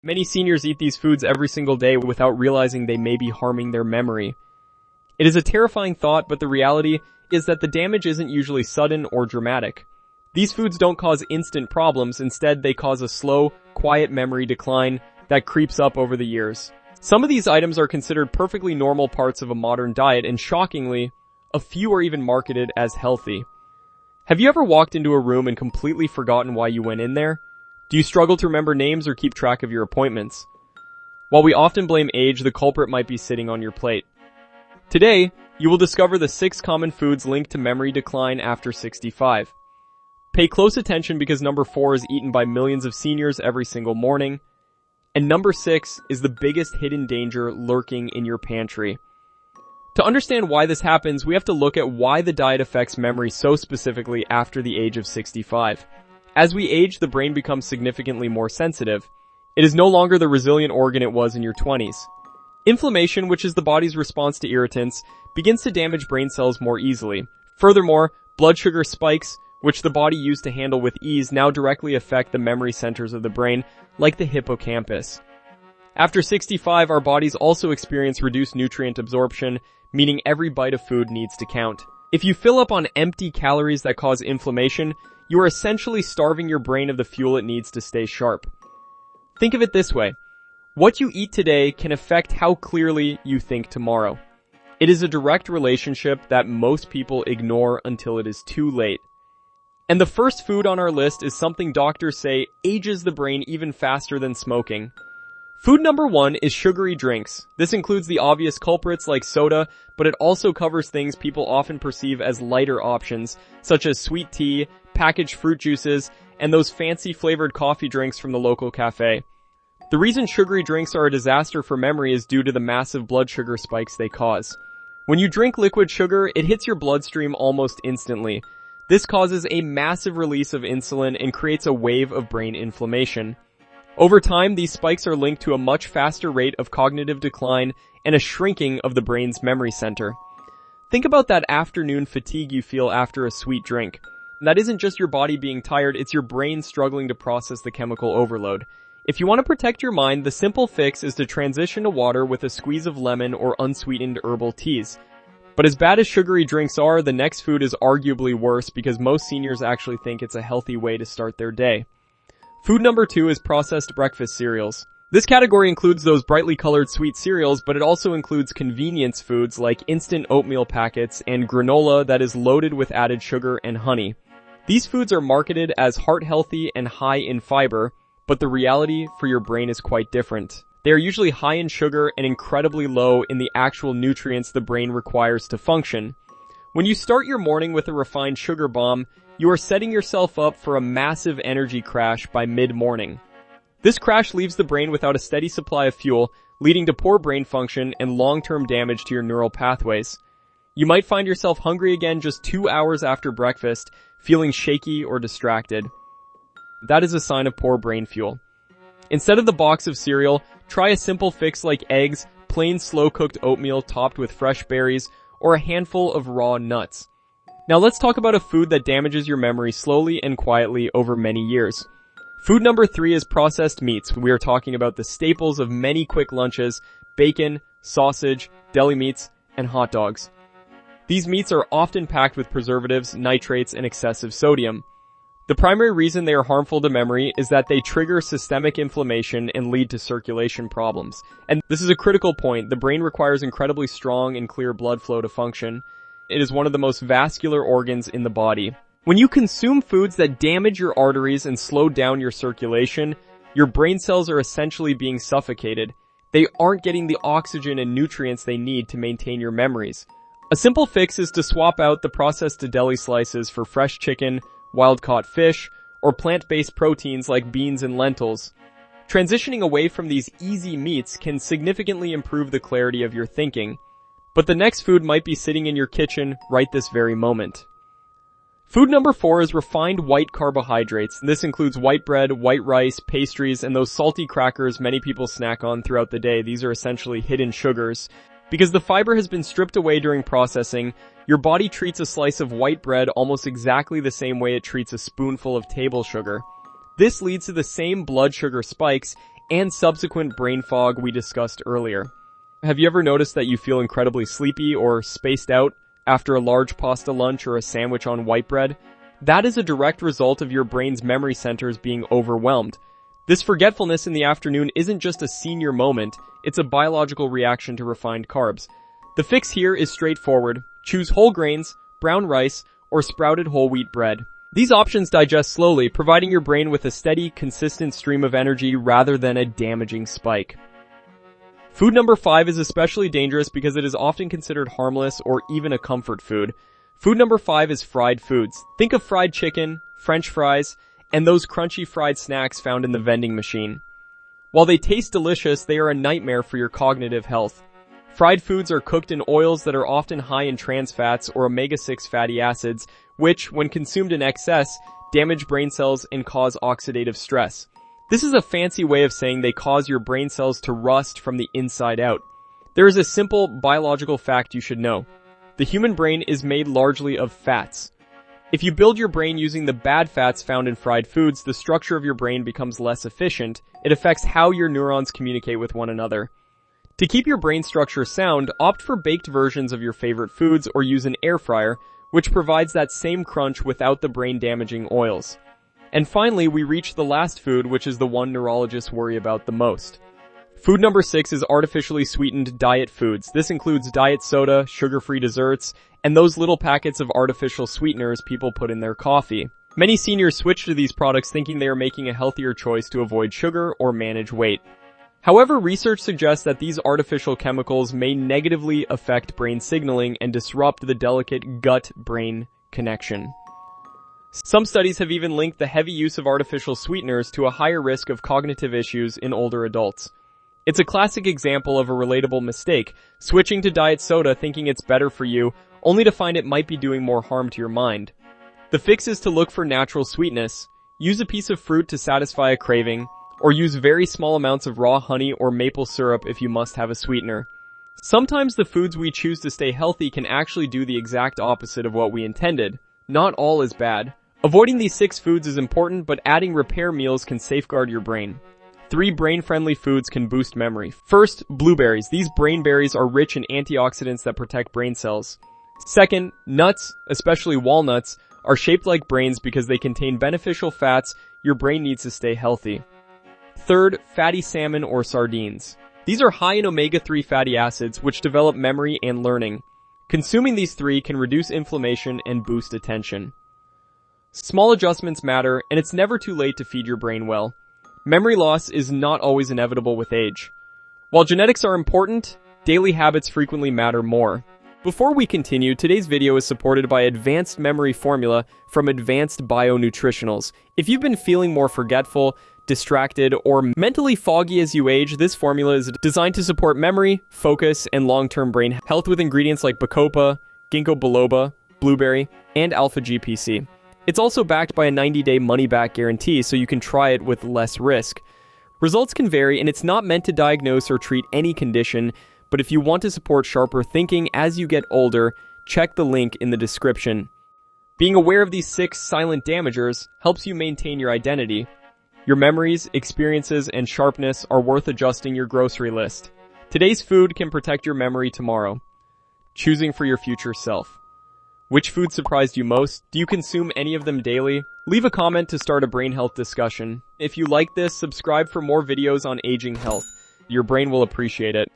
Many seniors eat these foods every single day without realizing they may be harming their memory. It is a terrifying thought, but the reality is that the damage isn't usually sudden or dramatic. These foods don't cause instant problems, instead they cause a slow, quiet memory decline that creeps up over the years. Some of these items are considered perfectly normal parts of a modern diet, and shockingly, a few are even marketed as healthy. Have you ever walked into a room and completely forgotten why you went in there? Do you struggle to remember names or keep track of your appointments? While we often blame age, the culprit might be sitting on your plate. Today, you will discover the 6 common foods linked to memory decline after 65. Pay close attention because number 4 is eaten by millions of seniors every single morning. And number 6 is the biggest hidden danger lurking in your pantry. To understand why this happens, we have to look at why the diet affects memory so specifically after the age of 65. As we age, the brain becomes significantly more sensitive. It is no longer the resilient organ it was in your 20s. Inflammation, which is the body's response to irritants, begins to damage brain cells more easily. Furthermore, blood sugar spikes, which the body used to handle with ease, now directly affect the memory centers of the brain, like the hippocampus. After 65, our bodies also experience reduced nutrient absorption, meaning every bite of food needs to count. If you fill up on empty calories that cause inflammation, you are essentially starving your brain of the fuel it needs to stay sharp. Think of it this way. What you eat today can affect how clearly you think tomorrow. It is a direct relationship that most people ignore until it is too late. And the first food on our list is something doctors say ages the brain even faster than smoking. Food number 1 is sugary drinks. This includes the obvious culprits like soda, but it also covers things people often perceive as lighter options, such as sweet tea, packaged fruit juices, and those fancy flavored coffee drinks from the local cafe. The reason sugary drinks are a disaster for memory is due to the massive blood sugar spikes they cause. When you drink liquid sugar, it hits your bloodstream almost instantly. This causes a massive release of insulin and creates a wave of brain inflammation. Over time, these spikes are linked to a much faster rate of cognitive decline and a shrinking of the brain's memory center. Think about that afternoon fatigue you feel after a sweet drink. That isn't just your body being tired, it's your brain struggling to process the chemical overload. If you want to protect your mind, the simple fix is to transition to water with a squeeze of lemon or unsweetened herbal teas. But as bad as sugary drinks are, the next food is arguably worse because most seniors actually think it's a healthy way to start their day. Food number 2 is processed breakfast cereals. This category includes those brightly colored sweet cereals, but it also includes convenience foods like instant oatmeal packets and granola that is loaded with added sugar and honey. These foods are marketed as heart healthy and high in fiber, but the reality for your brain is quite different. They are usually high in sugar and incredibly low in the actual nutrients the brain requires to function. When you start your morning with a refined sugar bomb, you are setting yourself up for a massive energy crash by mid-morning. This crash leaves the brain without a steady supply of fuel, leading to poor brain function and long-term damage to your neural pathways. You might find yourself hungry again just 2 hours after breakfast, feeling shaky or distracted. That is a sign of poor brain fuel. Instead of the box of cereal, try a simple fix like eggs, plain slow-cooked oatmeal topped with fresh berries, or a handful of raw nuts. Now let's talk about a food that damages your memory slowly and quietly over many years. Food number 3 is processed meats. We are talking about the staples of many quick lunches: bacon, sausage, deli meats, and hot dogs. These meats are often packed with preservatives, nitrates, and excessive sodium. The primary reason they are harmful to memory is that they trigger systemic inflammation and lead to circulation problems. And this is a critical point. The brain requires incredibly strong and clear blood flow to function. It is one of the most vascular organs in the body. When you consume foods that damage your arteries and slow down your circulation, your brain cells are essentially being suffocated. They aren't getting the oxygen and nutrients they need to maintain your memories. A simple fix is to swap out the processed deli slices for fresh chicken, wild-caught fish, or plant-based proteins like beans and lentils. Transitioning away from these easy meats can significantly improve the clarity of your thinking. But the next food might be sitting in your kitchen right this very moment. Food number 4 is refined white carbohydrates. This includes white bread, white rice, pastries, and those salty crackers many people snack on throughout the day. These are essentially hidden sugars. Because the fiber has been stripped away during processing, your body treats a slice of white bread almost exactly the same way it treats a spoonful of table sugar. This leads to the same blood sugar spikes and subsequent brain fog we discussed earlier. Have you ever noticed that you feel incredibly sleepy or spaced out after a large pasta lunch or a sandwich on white bread? That is a direct result of your brain's memory centers being overwhelmed. This forgetfulness in the afternoon isn't just a senior moment, it's a biological reaction to refined carbs. The fix here is straightforward. Choose whole grains, brown rice, or sprouted whole wheat bread. These options digest slowly, providing your brain with a steady, consistent stream of energy rather than a damaging spike. Food number 5 is especially dangerous because it is often considered harmless or even a comfort food. Food number 5 is fried foods. Think of fried chicken, French fries, and those crunchy fried snacks found in the vending machine. While they taste delicious, they are a nightmare for your cognitive health. Fried foods are cooked in oils that are often high in trans fats or omega-6 fatty acids, which, when consumed in excess, damage brain cells and cause oxidative stress. This is a fancy way of saying they cause your brain cells to rust from the inside out. There is a simple biological fact you should know. The human brain is made largely of fats. If you build your brain using the bad fats found in fried foods, the structure of your brain becomes less efficient. It affects how your neurons communicate with one another. To keep your brain structure sound, opt for baked versions of your favorite foods or use an air fryer, which provides that same crunch without the brain-damaging oils. And finally, we reach the last food, which is the one neurologists worry about the most. Food number 6 is artificially sweetened diet foods. This includes diet soda, sugar-free desserts, and those little packets of artificial sweeteners people put in their coffee. Many seniors switch to these products thinking they are making a healthier choice to avoid sugar or manage weight. However, research suggests that these artificial chemicals may negatively affect brain signaling and disrupt the delicate gut-brain connection. Some studies have even linked the heavy use of artificial sweeteners to a higher risk of cognitive issues in older adults. It's a classic example of a relatable mistake, switching to diet soda thinking it's better for you, only to find it might be doing more harm to your mind. The fix is to look for natural sweetness, use a piece of fruit to satisfy a craving, or use very small amounts of raw honey or maple syrup if you must have a sweetener. Sometimes the foods we choose to stay healthy can actually do the exact opposite of what we intended. Not all is bad. Avoiding these 6 foods is important, but adding repair meals can safeguard your brain. 3 brain-friendly foods can boost memory. First, blueberries. These brain berries are rich in antioxidants that protect brain cells. Second, nuts, especially walnuts, are shaped like brains because they contain beneficial fats your brain needs to stay healthy. Third, fatty salmon or sardines. These are high in omega-3 fatty acids which develop memory and learning. Consuming these 3 can reduce inflammation and boost attention. Small adjustments matter, and it's never too late to feed your brain well. Memory loss is not always inevitable with age. While genetics are important, daily habits frequently matter more. Before we continue, today's video is supported by Advanced Memory Formula from Advanced Bionutritionals. If you've been feeling more forgetful, distracted, or mentally foggy as you age, this formula is designed to support memory, focus, and long-term brain health with ingredients like bacopa, ginkgo biloba, blueberry, and alpha-GPC. It's also backed by a 90-day money-back guarantee, so you can try it with less risk. Results can vary, and it's not meant to diagnose or treat any condition, but if you want to support sharper thinking as you get older, check the link in the description. Being aware of these 6 silent damagers helps you maintain your identity. Your memories, experiences, and sharpness are worth adjusting your grocery list. Today's food can protect your memory tomorrow. Choosing for your future self. Which food surprised you most? Do you consume any of them daily? Leave a comment to start a brain health discussion. If you like this, subscribe for more videos on aging health. Your brain will appreciate it.